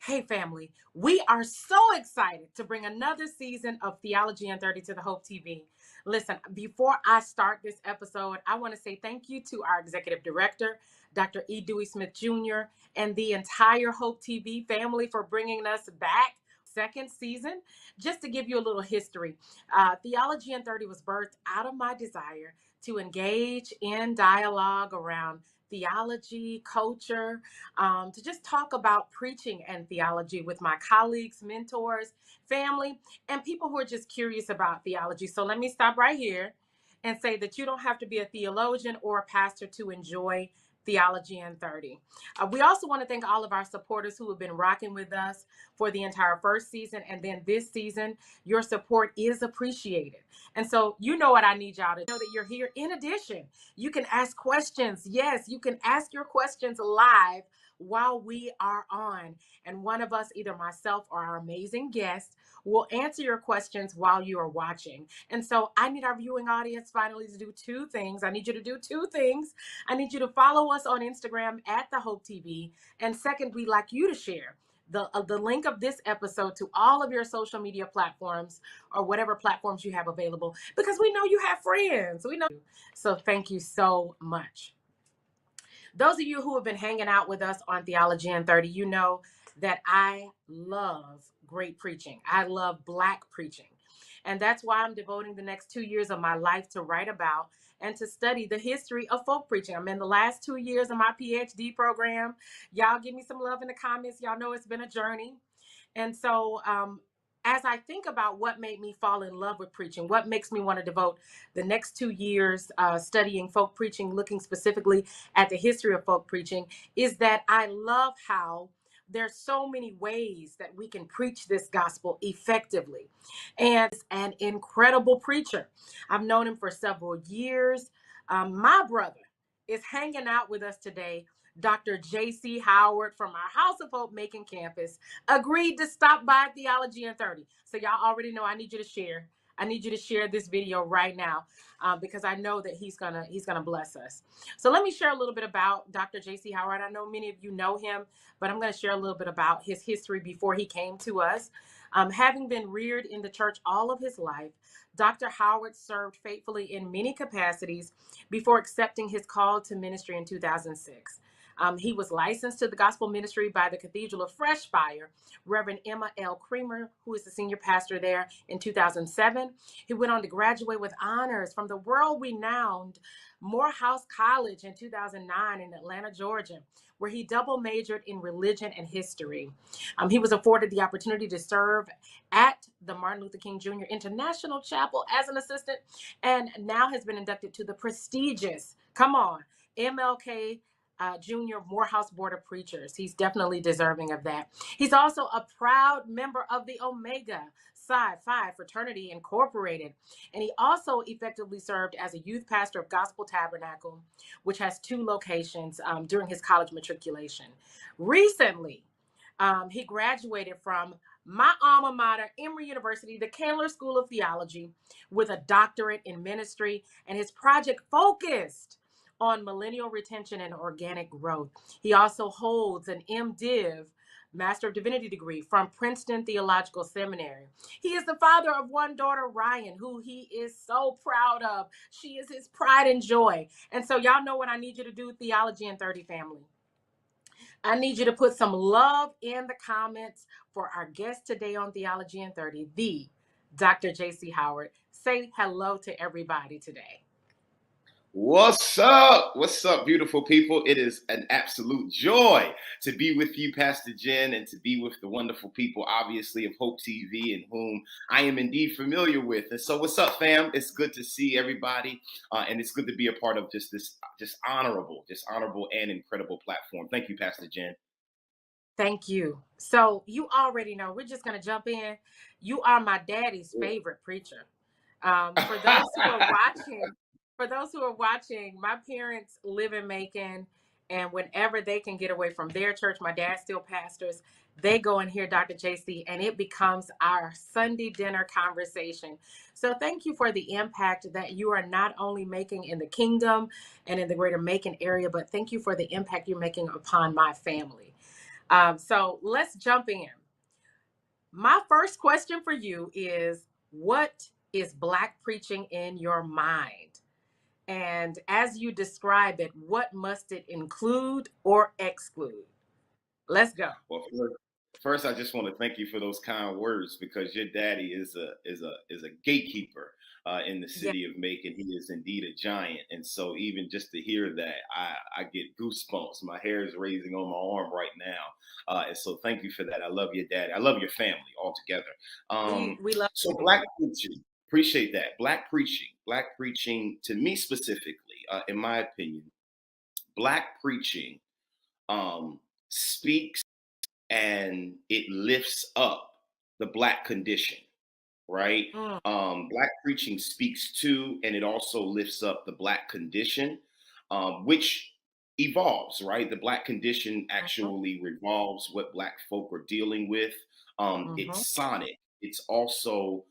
Hey family, we are so excited to bring another season of Theology and 30 to the Hope TV. Listen, before I start this episode, I want to say thank you to our executive director, Dr. E. Dewey Smith Jr., and the entire Hope TV family for bringing us back second season. Just to give you a little history, Theology and 30 was birthed out of my desire to engage in dialogue around theology, culture, to just talk about preaching and theology with my colleagues, mentors, family, and people who are just curious about theology. So let me stop right here and say that you don't have to be a theologian or a pastor to enjoy Theology in 30. We also want to thank all of our supporters who have been rocking with us for the entire first season and then this season. Your support is appreciated. And so you know what I need y'all to know, that you're here. In addition, you can ask questions. Yes, you can ask your questions live while we are on. And one of us, either myself or our amazing guest, will answer your questions while you are watching. And so I need our viewing audience finally to do two things. I need you to do two things. I need you to follow us on Instagram at The Hope TV. And second, we'd like you to share the link of this episode to all of your social media platforms or whatever platforms you have available, because we know you have friends. We know you. So thank you so much. Those of you who have been hanging out with us on Theology in 30, you know that I love great preaching. I love Black preaching. And that's why I'm devoting the next 2 years of my life to write about and to study the history of folk preaching. I'm in the last 2 years of my PhD program. Y'all give me some love in the comments. Y'all know it's been a journey. And so as I think about what made me fall in love with preaching, what makes me want to devote the next 2 years studying folk preaching, looking specifically at the history of folk preaching, is that I love how there's so many ways that we can preach this gospel effectively. And an incredible preacher. I've known him for several years. My brother is hanging out with us today. Dr. J.C. Howard from our House of Hope Macon campus agreed to stop by Theology in 30. So y'all already know I need you to share. I need you to share this video right now because I know that he's gonna bless us. So let me share a little bit about Dr. J.C. Howard. I know many of you know him, but I'm going to share a little bit about his history before he came to us. Having been reared in the church all of his life, Dr. Howard served faithfully in many capacities before accepting his call to ministry in 2006. He was licensed to the gospel ministry by the Cathedral of Fresh Fire, Reverend Emma L. Creamer, who is the senior pastor there, in 2007. He went on to graduate with honors from the world-renowned Morehouse College in 2009 in Atlanta, Georgia, where he double majored in religion and history. He was afforded the opportunity to serve at the Martin Luther King Jr. International Chapel as an assistant, and now has been inducted to the prestigious, come on, MLK Junior Morehouse Board of Preachers. He's definitely deserving of that. He's also a proud member of the Omega Psi Phi Fraternity Incorporated. And he also effectively served as a youth pastor of Gospel Tabernacle, which has 2 locations during his college matriculation. Recently, he graduated from my alma mater, Emory University, the Candler School of Theology, with a doctorate in ministry, and his project focused on millennial retention and organic growth. He also holds an MDiv, Master of Divinity degree from Princeton Theological Seminary. He is the father of one daughter, Ryan, who he is so proud of. She is his pride and joy. And so y'all know what I need you to do, Theology in 30 family. I need you to put some love in the comments for our guest today on Theology in 30, the Dr. J.C. Howard. Say hello to everybody today. What's up? What's up, beautiful people? It is an absolute joy to be with you, Pastor Jen, and to be with the wonderful people, obviously, of Hope TV, and whom I am indeed familiar with. And so what's up, fam? It's good to see everybody, and it's good to be a part of just this honorable and incredible platform. Thank you, Pastor Jen. Thank you. So you already know, we're just going to jump in. You are my daddy's favorite preacher. For those who are watching, my parents live in Macon, and whenever they can get away from their church, my dad still pastors, they go and hear Dr. JC, and it becomes our Sunday dinner conversation. So thank you for the impact that you are not only making in the kingdom and in the greater Macon area, but thank you for the impact you're making upon my family. So let's jump in. My first question for you is, what is Black preaching in your mind? And as you describe it, what must it include or exclude? Let's go. Well, first, I just want to thank you for those kind words, because your daddy is a gatekeeper in the Yeah. city of Macon. He is indeed a giant, and so even just to hear that, I get goosebumps. My hair is raising on my arm right now, and so thank you for that. I love your daddy. I love your family altogether. We love So you. Black preaching, appreciate that. Black preaching to me specifically, in my opinion, Black preaching speaks and it lifts up the Black condition, right? Mm, Black preaching speaks to, and it also lifts up the Black condition, which evolves, right? The Black condition mhm, actually revolves what Black folk are dealing with. mhm. It's sonic. It's also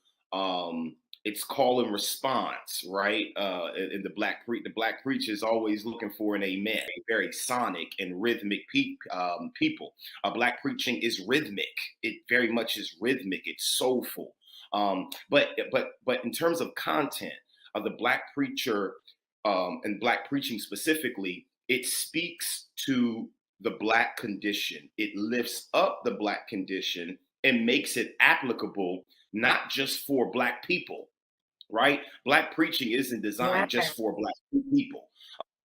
it's call and response, right? And the Black preacher is always looking for an amen. Very sonic and rhythmic people. Black preaching is rhythmic. It very much is rhythmic. It's soulful. But in terms of content, the Black preacher and Black preaching specifically, it speaks to the Black condition. It lifts up the Black condition and makes it applicable not just for Black people, right? Black preaching isn't Yeah. designed just for Black people.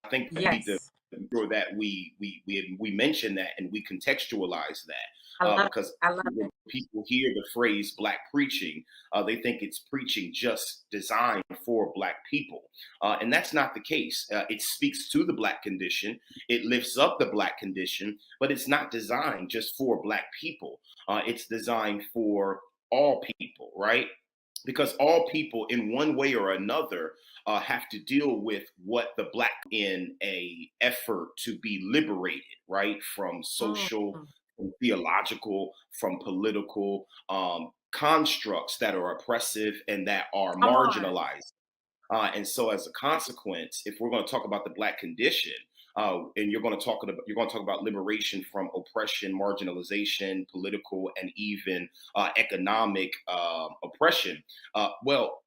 I think that we need to Yes. make sure that we mention that and we contextualize that, I love it. because I love when it. people hear the phrase Black preaching, they think it's preaching just designed for Black people, and that's not the case. It speaks to the Black condition, it lifts up the Black condition, but it's not designed just for Black people. It's designed for all people, right? Because all people, in one way or another, have to deal with what the Black in a effort to be liberated, right, from Mm, social, from theological, from political constructs that are oppressive and that are come on. marginalized. And so, as a consequence, if we're going to talk about the Black condition, and you're going to talk about liberation from oppression, marginalization, political, and even economic oppression. Well,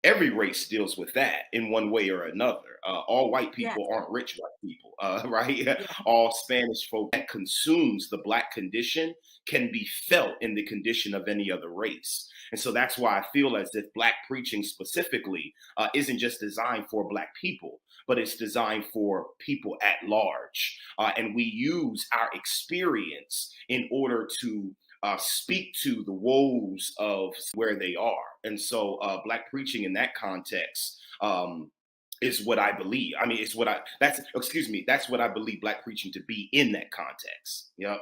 every race deals with that in one way or another. All white Yes. people aren't rich white people, right? Yeah. All Spanish folk that consumes the Black condition can be felt in the condition of any other race. And so that's why I feel as if Black preaching specifically isn't just designed for Black people, but it's designed for people at large. And we use our experience in order to speak to the woes of where they are. And so Black preaching in that context is what I believe. I mean, that's what I believe Black preaching to be in that context. Yep.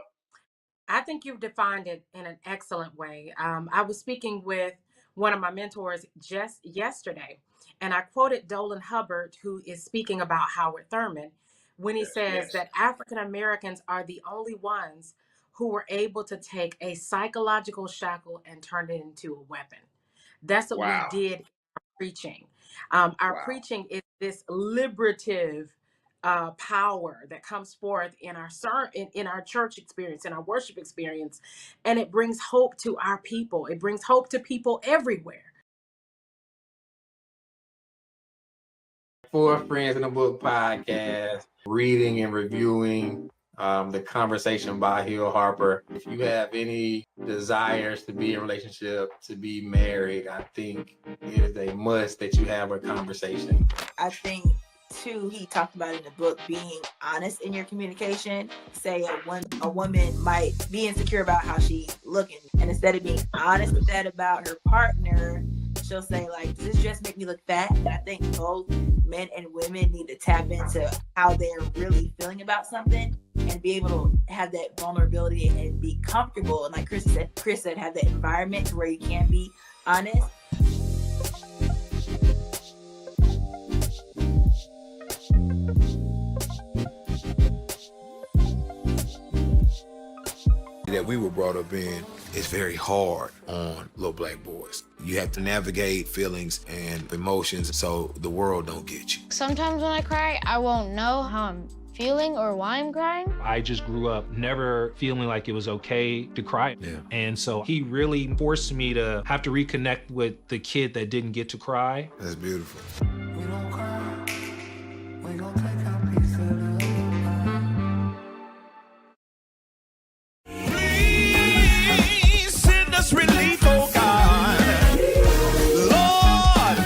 I think you've defined it in an excellent way. I was speaking with one of my mentors just yesterday, and I quoted Dolan Hubbard, who is speaking about Howard Thurman, when he Yes. says Yes. that African Americans are the only ones who were able to take a psychological shackle and turn it into a weapon. That's what we Wow. did in our preaching. Our Wow. preaching is this liberative power that comes forth in our in our church experience, in our worship experience, and it brings hope to our people. It brings hope to people everywhere. For Friends in the Book podcast, reading and reviewing the Conversation by Hill Harper. If you have any desires to be in a relationship, to be married, I think it is a must that you have a conversation. I think too, he talked about in the book being honest in your communication. Say a woman might be insecure about how she's looking, and instead of being honest with that about her partner, she'll say like, "Does this just make me look fat?" And I think both men and women need to tap into how they're really feeling about something and be able to have that vulnerability and be comfortable. And like Chris said, have that environment where you can be honest. That we were brought up in is very hard on little black boys. You have to navigate feelings and emotions so the world don't get you. Sometimes when I cry, I won't know how I'm feeling or why I'm crying. I just grew up never feeling like it was okay to cry. Yeah. And so he really forced me to have to reconnect with the kid that didn't get to cry. That's beautiful. We don't cry. We gon' take our piece of the relief, oh God. Lord.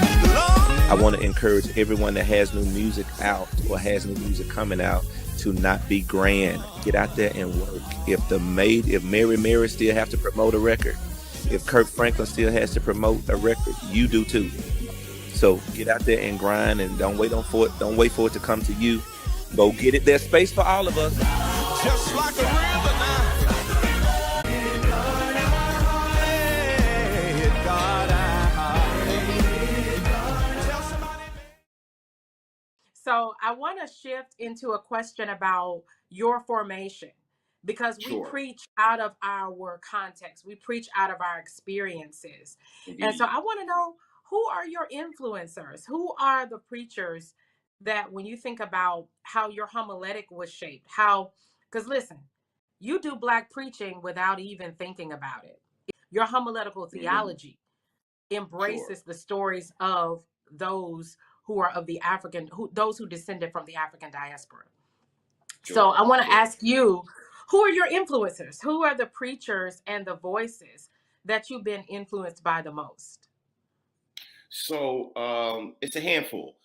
I want to encourage everyone that has new music out or has new music coming out to not be grand. Get out there and work. If Mary Mary still have to promote a record, if Kirk Franklin still has to promote a record, you do too. So get out there and grind and don't wait for it to come to you. Go get it. There's space for all of us. Just like a river now. So I want to shift into a question about your formation, because we Sure. preach out of our context. We preach out of our experiences. Indeed. And so I want to know, who are your influencers? Who are the preachers that, when you think about how your homiletic was shaped, because listen, you do Black preaching without even thinking about it. Your homiletical theology embraces the stories of those who are of the those who descended from the African diaspora. Sure. So I want to ask you, who are your influencers? Who are the preachers and the voices that you've been influenced by the most? So it's a handful.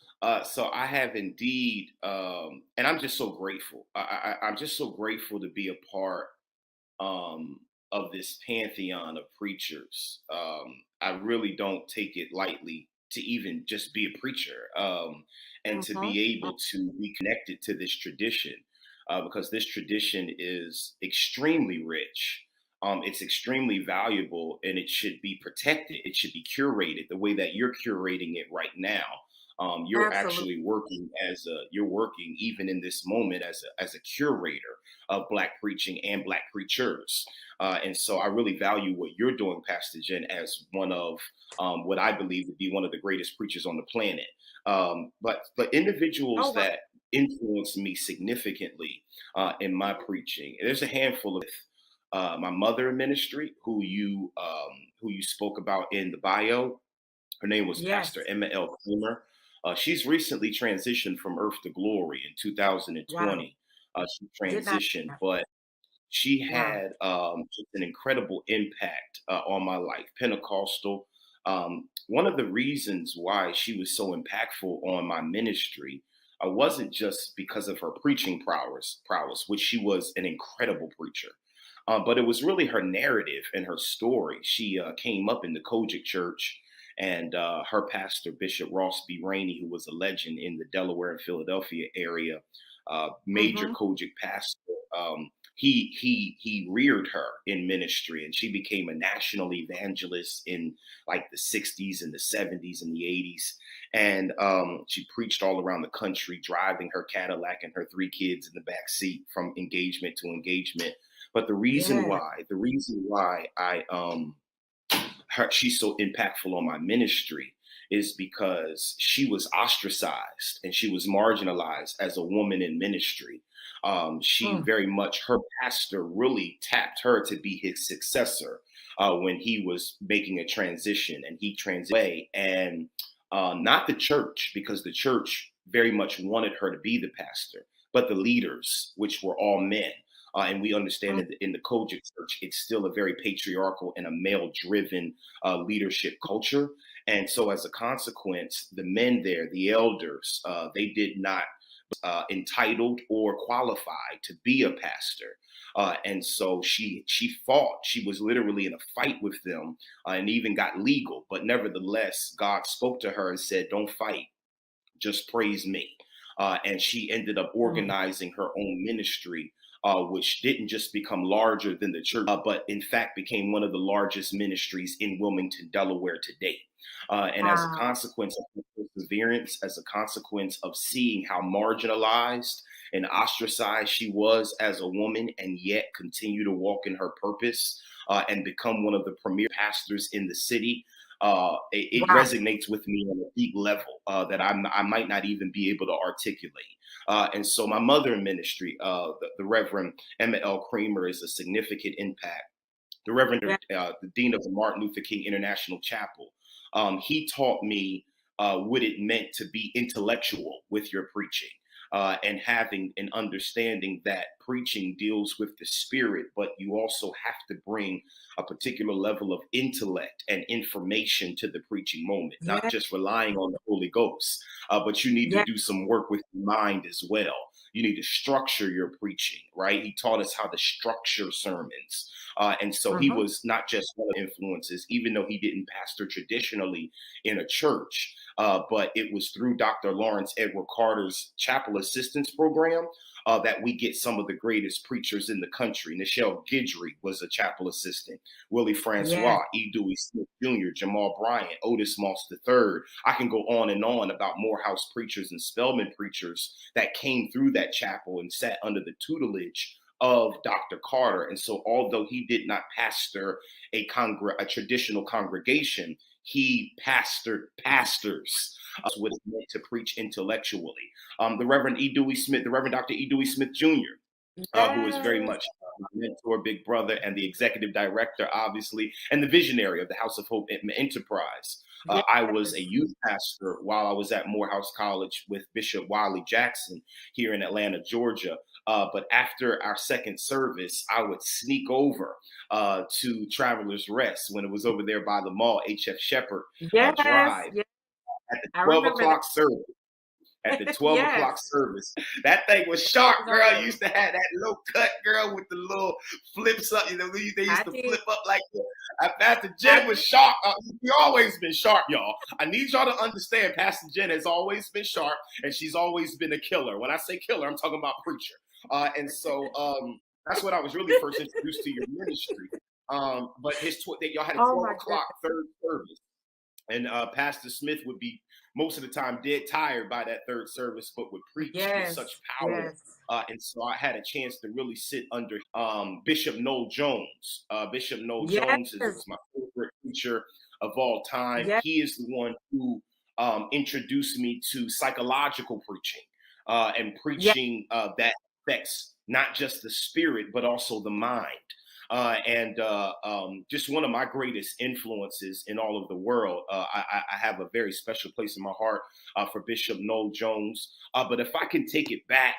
So I have indeed, and I'm just so grateful. I'm just so grateful to be a part of this pantheon of preachers. I really don't take it lightly to even just be a preacher, and to be able to be connected to this tradition, because this tradition is extremely rich. It's extremely valuable, and it should be protected. It should be curated the way that you're curating it right now. You're actually working you're working even in this moment as a curator of Black preaching and Black preachers. And so I really value what you're doing, Pastor Jen, as one of what I believe to be one of the greatest preachers on the planet. But individuals that influenced me significantly in my preaching, there's a handful of my mother in ministry, who you spoke about in the bio. Her name was Pastor Emma L. Kramer. She's recently transitioned from earth to glory in 2020. She transitioned, but she had just an incredible impact on my life. Pentecostal. One of the reasons why she was so impactful on my ministry wasn't just because of her preaching prowess, which she was an incredible preacher. But it was really her narrative and her story. She came up in the Kojic Church, and her pastor, Bishop Ross B. Rainey, who was a legend in the Delaware and Philadelphia area, major Kojic pastor, he reared her in ministry, and she became a national evangelist in like the 60s and the 70s and the 80s. And she preached all around the country, driving her Cadillac and her 3 kids in the back seat from engagement to engagement. But the reason why she's so impactful on my ministry is because she was ostracized and she was marginalized as a woman in ministry. She very much, her pastor really tapped her to be his successor when he was making a transition, and he transitioned away. And not the church, because the church very much wanted her to be the pastor, but the leaders, which were all men. And we understand that in the Kojic Church, it's still a very patriarchal and a male-driven leadership culture. And so as a consequence, the men there, the elders, they did not entitled or qualified to be a pastor. And so she fought. She was literally in a fight with them and even got legal. But nevertheless, God spoke to her and said, "Don't fight, just praise me." And she ended up organizing her own ministry which didn't just become larger than the church, but in fact became one of the largest ministries in Wilmington, Delaware today. And as a Wow. consequence of her perseverance, as a consequence of seeing how marginalized and ostracized she was as a woman, and yet continue to walk in her purpose and become one of the premier pastors in the city, it Wow. resonates with me on a deep level that I might not even be able to articulate. And so my mother in ministry, the Reverend Emma L. Creamer, is a significant impact. The Reverend, the Dean of the Martin Luther King International Chapel, he taught me what it meant to be intellectual with your preaching. And having an understanding that preaching deals with the spirit, but you also have to bring a particular level of intellect and information to the preaching moment, not Yeah. just relying on the Holy Ghost, but you need to Yeah. do some work with your mind as well. You need to structure your preaching, right? He taught us how to structure sermons. And so he Mm-hmm. was not just one of the influences, even though he didn't pastor traditionally in a church, but it was through Dr. Lawrence Edward Carter's chapel assistance program that we get some of the greatest preachers in the country. Nichelle Guidry was a chapel assistant. Willie Yeah. Francois, E. Dewey Smith Jr., Jamal Bryant, Otis Moss III. I can go on and on about Morehouse preachers and Spelman preachers that came through that chapel and sat under the tutelage of Dr. Carter. And so although he did not pastor a traditional congregation, he pastored pastors. What it meant to preach intellectually. The Reverend Dr. E. Dewey Smith Jr., who is very Yes. much my mentor, big brother, and the executive director, obviously, and the visionary of the House of Hope Enterprise. Yes. I was a youth pastor while I was at Morehouse College with Bishop Wiley Jackson here in Atlanta, Georgia. But after our second service, I would sneak over to Travelers Rest when it was over there by the mall, H.F. Shepherd Yes. Drive, Yes. at the I 12 remember that. o'clock service. At the 12 Yes. o'clock service. That thing was sharp, That was girl. early. You used to have that little cut, girl, with the little flips up. You know, they used I to did. flip up like that. Pastor I Jen was did. sharp. She always been sharp, y'all. I need y'all to understand Pastor Jen has always been sharp, and she's always been a killer. When I say killer, I'm talking about preacher. And so that's what I was really first introduced to your ministry. But y'all had a Oh 12 my o'clock goodness. third service. And Pastor Smith would be most of the time dead tired by that third service, but would preach with Yes. such power. Yes. And so I had a chance to really sit under Bishop Noel Jones. Bishop Noel Yes. Jones was my favorite preacher of all time. Yes. He is the one who introduced me to psychological preaching and Yes. preaching that affects not just the spirit, but also the mind. And just one of my greatest influences in all of the world. I have a very special place in my heart for Bishop Noel Jones. But if I can take it back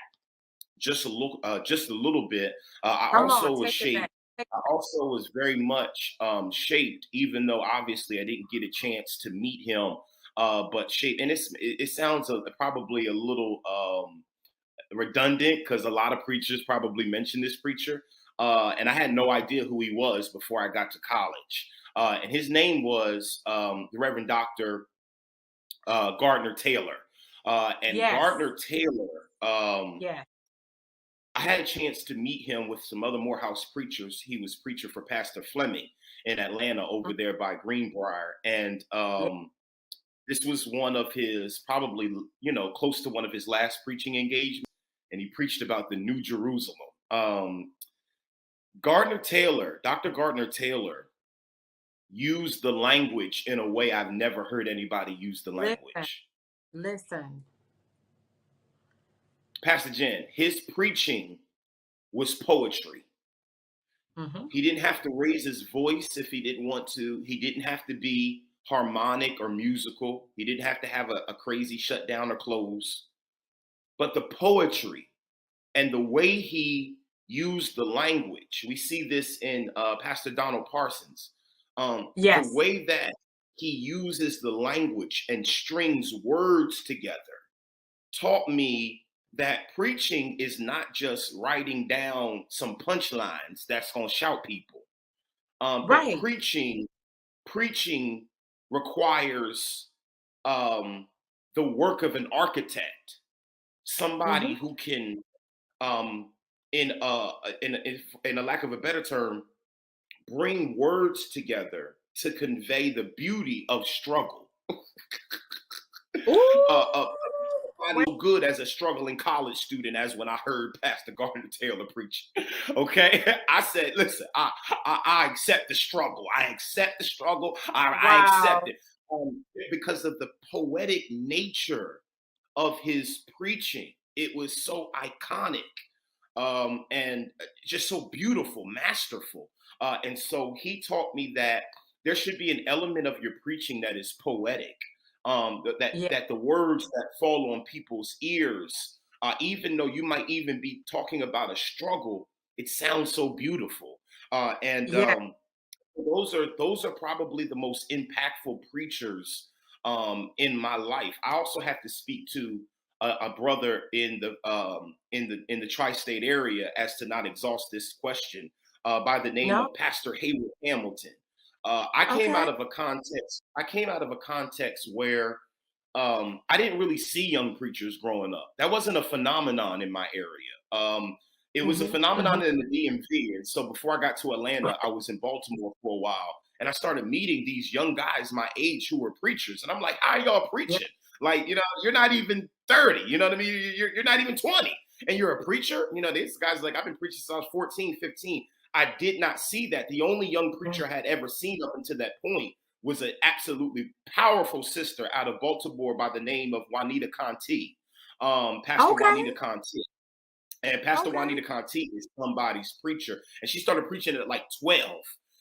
just a little bit, I Come also on, was take it shaped. back. Take I it back. also was very much shaped, even though obviously I didn't get a chance to meet him. But shaped, and it sounds probably a little redundant because a lot of preachers probably mention this preacher. And I had no idea who he was before I got to college. And his name was the Reverend Dr. Gardner Taylor. And Yes. Gardner Taylor, Yes. I had a chance to meet him with some other Morehouse preachers. He was preacher for Pastor Fleming in Atlanta over there by Greenbrier. And Yes. this was one of his, probably, close to one of his last preaching engagements. And he preached about the New Jerusalem. Dr. Gardner Taylor used the language in a way I've never heard anybody use the language. Listen. Pastor Jen, his preaching was poetry. Mm-hmm. He didn't have to raise his voice if he didn't want to. He didn't have to be harmonic or musical. He didn't have to have a crazy shutdown or close. But the poetry and the way he used the language, we see this in Pastor Donald Parsons. Yes. The way that he uses the language and strings words together taught me that preaching is not just writing down some punchlines that's going to shout people, but Right. preaching requires the work of an architect, somebody Mm-hmm. who can um, in a lack of a better term, bring words together to convey the beauty of struggle. Ooh, Not good as a struggling college student as when I heard Pastor Gardner Taylor preach. Okay, I said, listen, I accept the struggle. I accept the struggle. I wow. accept it because of the poetic nature of his preaching. It was so iconic and just so beautiful, masterful. And so he taught me that there should be an element of your preaching that is poetic. Yeah. That the words that fall on people's ears, even though you might even be talking about a struggle, it sounds so beautiful. And Yeah. those are probably the most impactful preachers in my life. I also have to speak to a brother in the tri-state area, as to not exhaust this question, by the name No. of Pastor Hayward Hamilton. I came Okay. out of a context. I came out of a context where I didn't really see young preachers growing up. That wasn't a phenomenon in my area. It was a phenomenon in the DMV. And so before I got to Atlanta, I was in Baltimore for a while. And I started meeting these young guys my age who were preachers. And I'm like, how are y'all Yeah. preaching? Like, you're not even 30. You know what I mean? You're not even 20. And you're a preacher? These guys like, I've been preaching since I was 14, 15. I did not see that. The only young preacher I had ever seen up until that point was an absolutely powerful sister out of Baltimore by the name of Juanita Conti, Pastor Okay. Juanita Conti. And Pastor Okay. Juanita Conti is somebody's preacher. And she started preaching at like 12.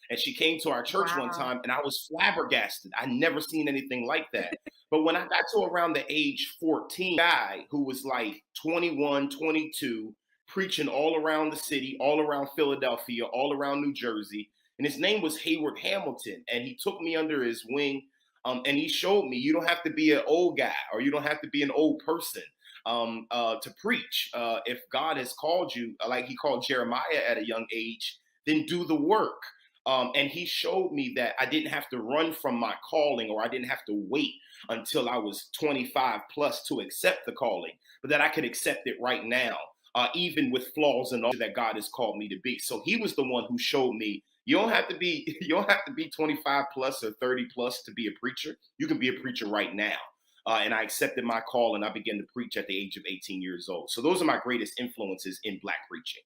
And she came to our church one Wow. time and I was flabbergasted. I never seen anything like that. But when I got to around the age 14, guy who was like 21, 22, preaching all around the city, all around Philadelphia, all around New Jersey. And his name was Hayward Hamilton. And he took me under his wing. And he showed me you don't have to be an old guy or you don't have to be an old person to preach. If God has called you, like he called Jeremiah at a young age, then do the work. And he showed me that I didn't have to run from my calling, or I didn't have to wait until I was 25 plus to accept the calling, but that I could accept it right now, even with flaws and all that God has called me to be. So he was the one who showed me you don't have to be 25 plus or 30 plus to be a preacher. You can be a preacher right now. And I accepted my call and I began to preach at the age of 18 years old. So those are my greatest influences in Black preaching.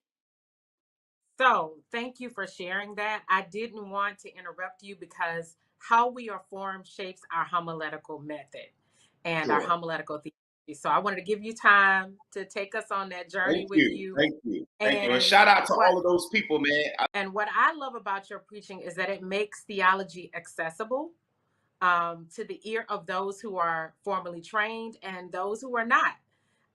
So thank you for sharing that. I didn't want to interrupt you because how we are formed shapes our homiletical method and our Sure. homiletical theology. So I wanted to give you time to take us on that journey Thank with you. you. Thank you. Thank you. And And shout out to what all of those people, man. what I love about your preaching is that it makes theology accessible to the ear of those who are formally trained and those who are not.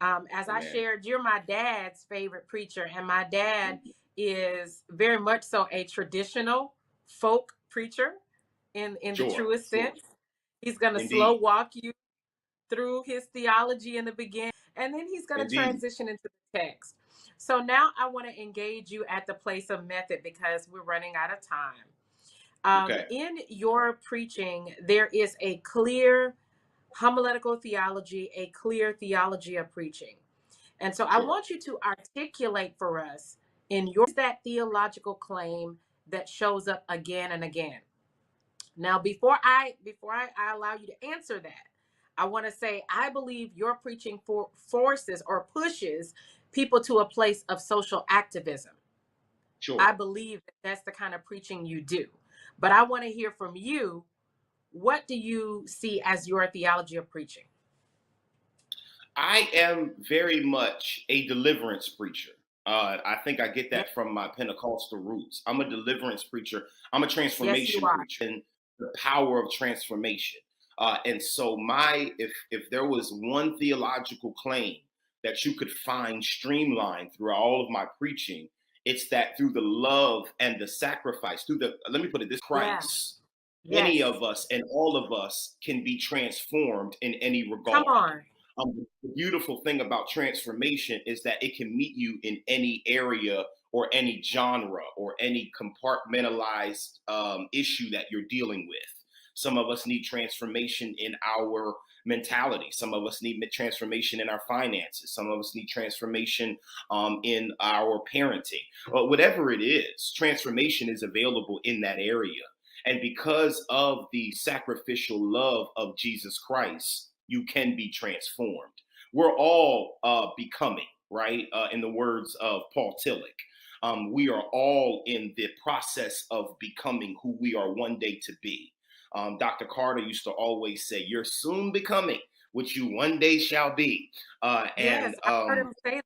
As I Man. shared, you're my dad's favorite preacher, and my dad is very much so a traditional folk preacher in the truest sense. He's going to slow Indeed. walk you through his theology in the beginning, and then he's going to Indeed. transition into the text. So now I want to engage you at the place of method because we're running out of time. Okay. In your preaching, there is a clear homiletical theology, a clear theology of preaching. And so I Sure. want you to articulate for us in your that theological claim that shows up again and again. Now, before I allow you to answer that, I want to say I believe your preaching forces or pushes people to a place of social activism. Sure. I believe that's the kind of preaching you do. But I want to hear from you. What do you see as your theology of preaching? I am very much a deliverance preacher. I think I get Yeah. that from my Pentecostal roots. I'm a deliverance preacher. I'm a Yes, you transformation are. preacher, and the power of transformation. And so, if there was one theological claim that you could find streamlined through all of my preaching, it's that through the love and the sacrifice, let me put it this, Yeah. Christ, any Yes. of us and all of us can be transformed in any Come regard. on. The beautiful thing about transformation is that it can meet you in any area or any genre or any compartmentalized issue that you're dealing with. Some of us need transformation in our mentality. Some of us need transformation in our finances. Some of us need transformation in our parenting. Whatever it is, transformation is available in that area. And because of the sacrificial love of Jesus Christ, you can be transformed. We're all becoming, right? In the words of Paul Tillich, we are all in the process of becoming who we are one day to be. Dr. Carter used to always say, "You're soon becoming what you one day shall be." Yes, I heard him say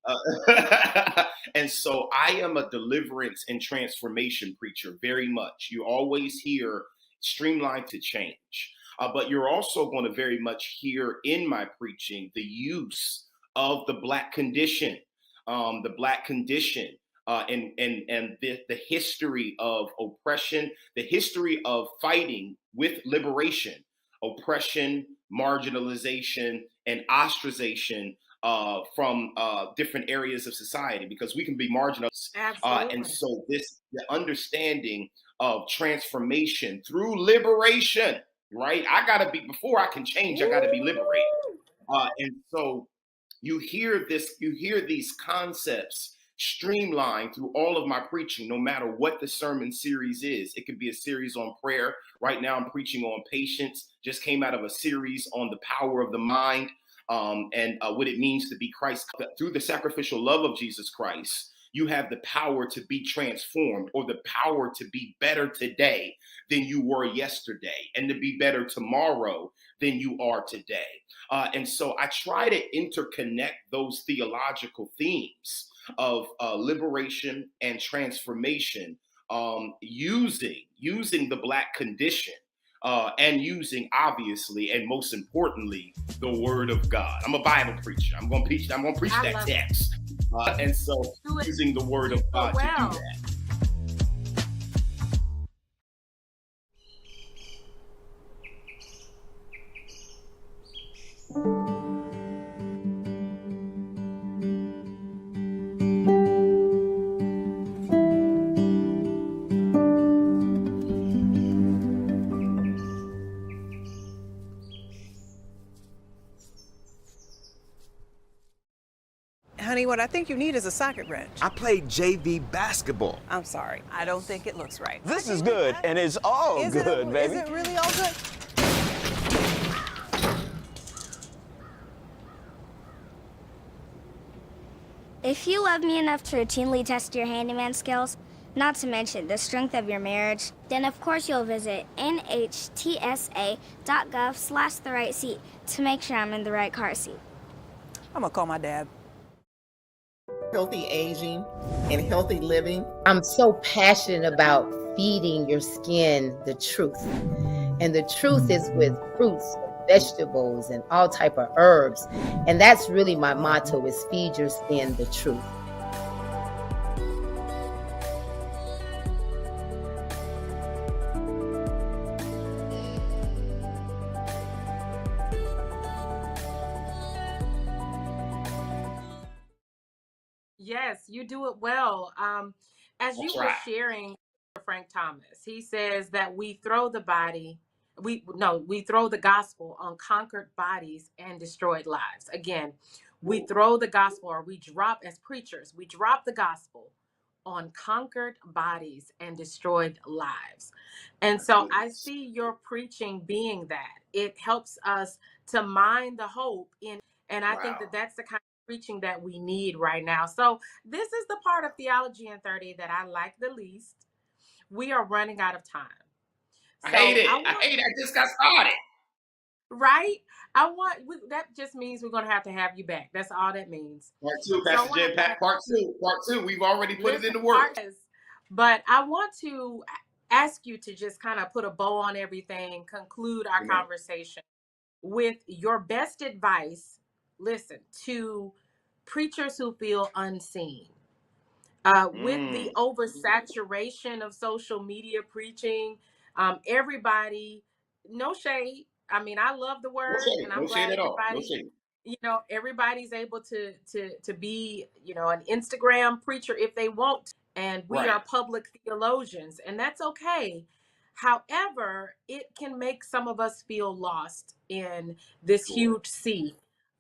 that. And so I am a deliverance and transformation preacher very much. You always hear streamline to change, but you're also going to very much hear in my preaching the use of the Black condition, the Black condition. And the history of oppression, the history of fighting with liberation, oppression, marginalization, and ostracization from different areas of society, because we can be marginalized. And so the understanding of transformation through liberation, right? I got to be, before I can change, I got to be liberated. And so you hear these concepts streamlined through all of my preaching, no matter what the sermon series is. It could be a series on prayer. Right now I'm preaching on patience. Just came out of a series on the power of the mind, and what it means to be Christ. Through the sacrificial love of Jesus Christ, you have the power to be transformed, or the power to be better today than you were yesterday, and to be better tomorrow than you are today. And so I try to interconnect those theological themes of liberation and transformation, using the Black condition, and using, obviously, and most importantly, the Word of God. I'm a Bible preacher. I'm going to preach that text, and so using the Word of God to do that. Honey, what I think you need is a socket wrench. I played JV basketball. I'm sorry. I don't think it looks right. This is good, and it's all good, baby. Is it really all good? If you love me enough to routinely test your handyman skills, not to mention the strength of your marriage, then of course you'll visit nhtsa.gov/the-right-seat to make sure I'm in the right car seat. I'm gonna call my dad. Healthy aging and healthy living. I'm so passionate about feeding your skin the truth. And the truth is with fruits, vegetables, and all type of herbs. And that's really my motto, is feed your skin the truth. Yes, you do it well. As you were sharing, Frank Thomas, he says that we throw the gospel on conquered bodies and destroyed lives. Again, we throw the gospel, or we drop, as preachers, we drop the gospel on conquered bodies and destroyed lives. And so I see your preaching being that. It helps us to mine the hope in, and I think that that's the kind of preaching that we need right now. So this is the part of Theology in 30 that I like the least. We are running out of time. So I hate it. I just got started. Right? That just means we're going to have you back. That's all that means. Part two, Pastor Jen, part two. We've already put it in the works. But I want to ask you to just kind of put a bow on everything, conclude our conversation with your best advice, listen, to preachers who feel unseen. With the oversaturation of social media preaching, everybody, no shade. I mean, I love the word, and I'm glad everybody, everybody's able to be, an Instagram preacher if they want, and we are public theologians, and that's okay. However, it can make some of us feel lost in this Sure. huge sea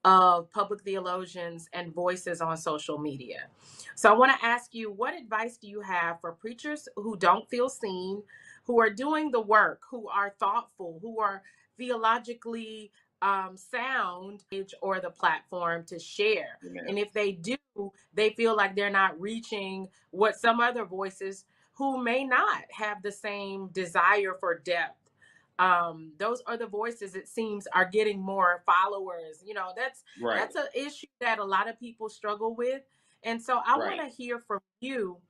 of public theologians and voices on social media. So I want to ask you, what advice do you have for preachers who don't feel seen, who are doing the work, who are thoughtful, who are theologically sound, or the platform to share? Amen. And if they do, they feel like they're not reaching what some other voices who may not have the same desire for depth. Those are the voices, it seems, are getting more followers. You know, Right. that's an issue that a lot of people struggle with. And so I Right. want to hear from you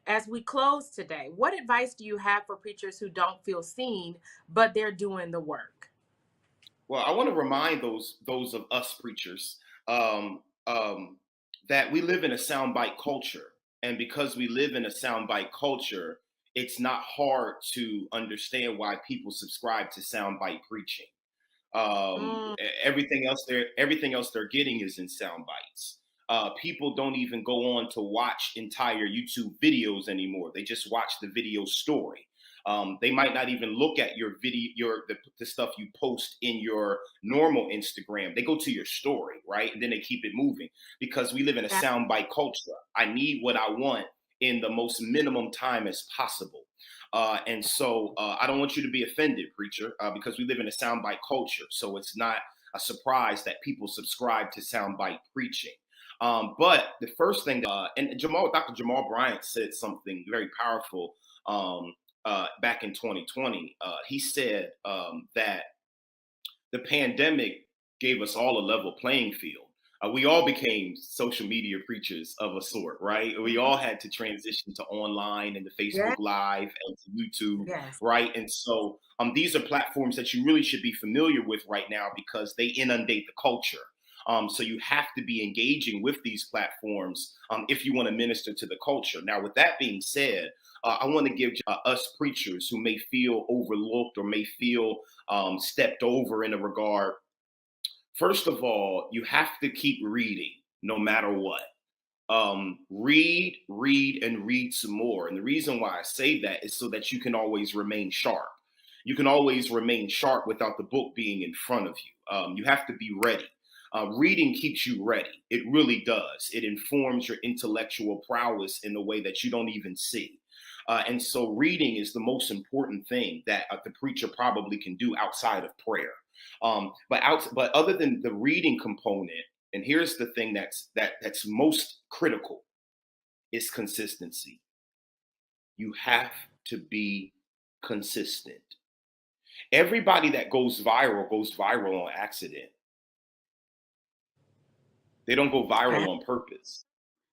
as we close today. What advice do you have for preachers who don't feel seen, but they're doing the work? Well, I want to remind those of us preachers that we live in a soundbite culture, and because we live in a soundbite culture, it's not hard to understand why people subscribe to soundbite preaching. Mm, Everything else they're getting is in sound bites. People don't even go on to watch entire YouTube videos anymore. They just watch the video story. They might not even look at your video, the stuff you post in your normal Instagram. They go to your story, right? And then they keep it moving because we live in a that, soundbite culture. I need what I want in the most minimum time as possible. And so I don't want you to be offended, preacher, because we live in a soundbite culture. So it's not a surprise that people subscribe to soundbite preaching. But the first thing, and Dr. Jamal Bryant said something very powerful back in 2020. He said that the pandemic gave us all a level playing field. We all became social media preachers of a sort, right? We all had to transition to online and to Facebook yeah, Live and to YouTube, yes, right? And so these are platforms that you really should be familiar with right now because they inundate the culture. So you have to be engaging with these platforms if you want to minister to the culture. Now, with that being said, I want to give us preachers who may feel overlooked or may feel stepped over in a regard. First of all, you have to keep reading no matter what. Read, and read some more. And the reason why I say that is so that you can always remain sharp. You can always remain sharp without the book being in front of you. You have to be ready. Reading keeps you ready. It really does. It informs your intellectual prowess in a way that you don't even see. And so reading is the most important thing that the preacher probably can do outside of prayer. But other than the reading component, and here's the thing that's most critical, is consistency. You have to be consistent. Everybody that goes viral on accident. They don't go viral on purpose.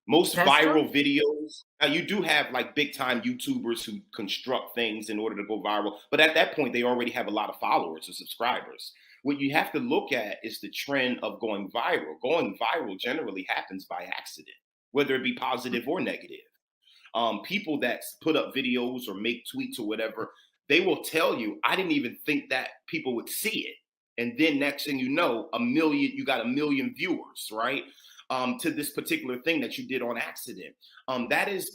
Most that's true. viral videos, now you do have like big time YouTubers who construct things in order to go viral, but at that point, they already have a lot of followers or subscribers. What you have to look at is the trend of going viral. Going viral generally happens by accident, whether it be positive or negative. People that put up videos or make tweets or whatever, they will tell you, I didn't even think that people would see it. And then next thing you know, you got a million viewers, right? To this particular thing that you did on accident. That is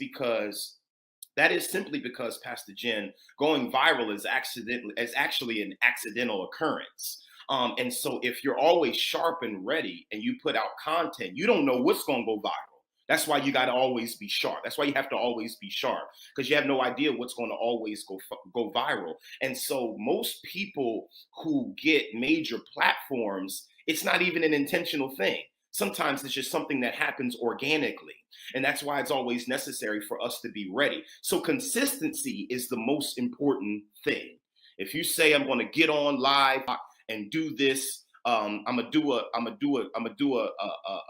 simply because, Pastor Jen, going viral is actually an accidental occurrence. And so if you're always sharp and ready and you put out content, you don't know what's going to go viral. That's why you got to always be sharp. That's why you have to always be sharp, because you have no idea what's going to always go viral. And so most people who get major platforms, it's not even an intentional thing. Sometimes it's just something that happens organically. And that's why it's always necessary for us to be ready. So consistency is the most important thing. If you say, I'm going to get on live and do this, I'm gonna do a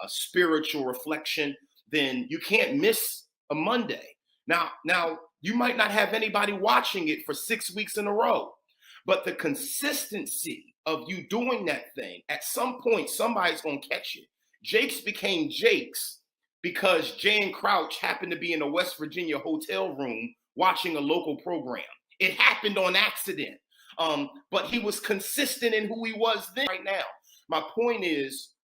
spiritual reflection, then you can't miss a Monday. Now you might not have anybody watching it for 6 weeks in a row, but the consistency of you doing that thing, at some point, somebody's gonna catch it. Jake's became Jake's because Jane Crouch happened to be in a West Virginia hotel room watching a local program. It happened on accident. But he was consistent in who he was then. Right now, my point is,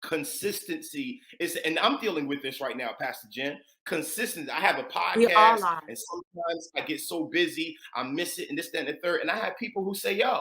consistency is, and I'm dealing with this right now, Pastor Jen. consistent. I have a We all podcast, are. and sometimes I get so busy, I miss it, and this, that, and the third. And I have people who say, yo,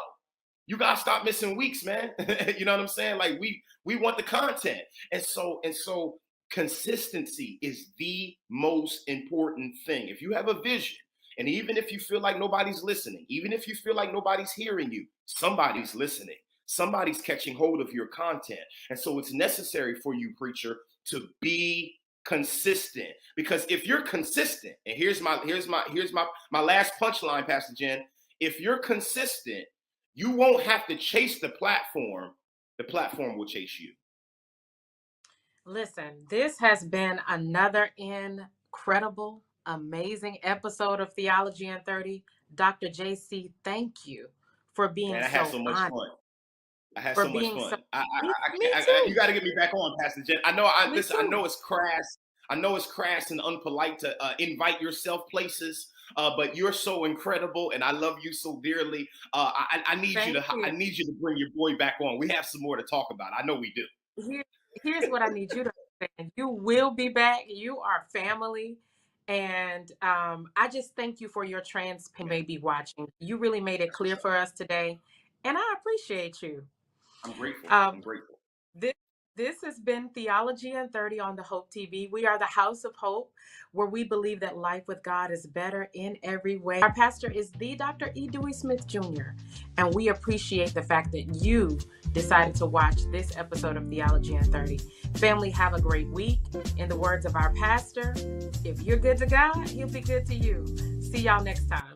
you gotta stop missing weeks, man. You know what I'm saying? Like we want the content. And so consistency is the most important thing. If you have a vision, and even if you feel like nobody's listening, even if you feel like nobody's hearing you, somebody's listening. Somebody's catching hold of your content. And so it's necessary for you, preacher, to be consistent. Because if you're consistent, and here's my last punchline, Pastor Jen, if you're consistent, you won't have to chase the platform. The platform will chase you. Listen, this has been another incredible, amazing episode of Theology in 30. Dr. JC, thank you for being Man, I had so much fun. I had so much fun. You got to get me back on, Pastor Jen. I know. I know it's crass. I know it's crass and unpolite to invite yourself places, but you're so incredible, and I love you so dearly. I need I need you to bring your boy back on. We have some more to talk about. I know we do. Here's what I need you to understand. You will be back. You are family. And I just thank you for your transparency. May be watching. You really made it clear for us today. And I appreciate you. I'm grateful. I'm grateful. This has been Theology in 30 on the Hope TV. We are the House of Hope, where we believe that life with God is better in every way. Our pastor is the Dr. E. Dewey Smith Jr., and we appreciate the fact that you decided to watch this episode of Theology in 30. Family, have a great week. In the words of our pastor, if you're good to God, he'll be good to you. See y'all next time.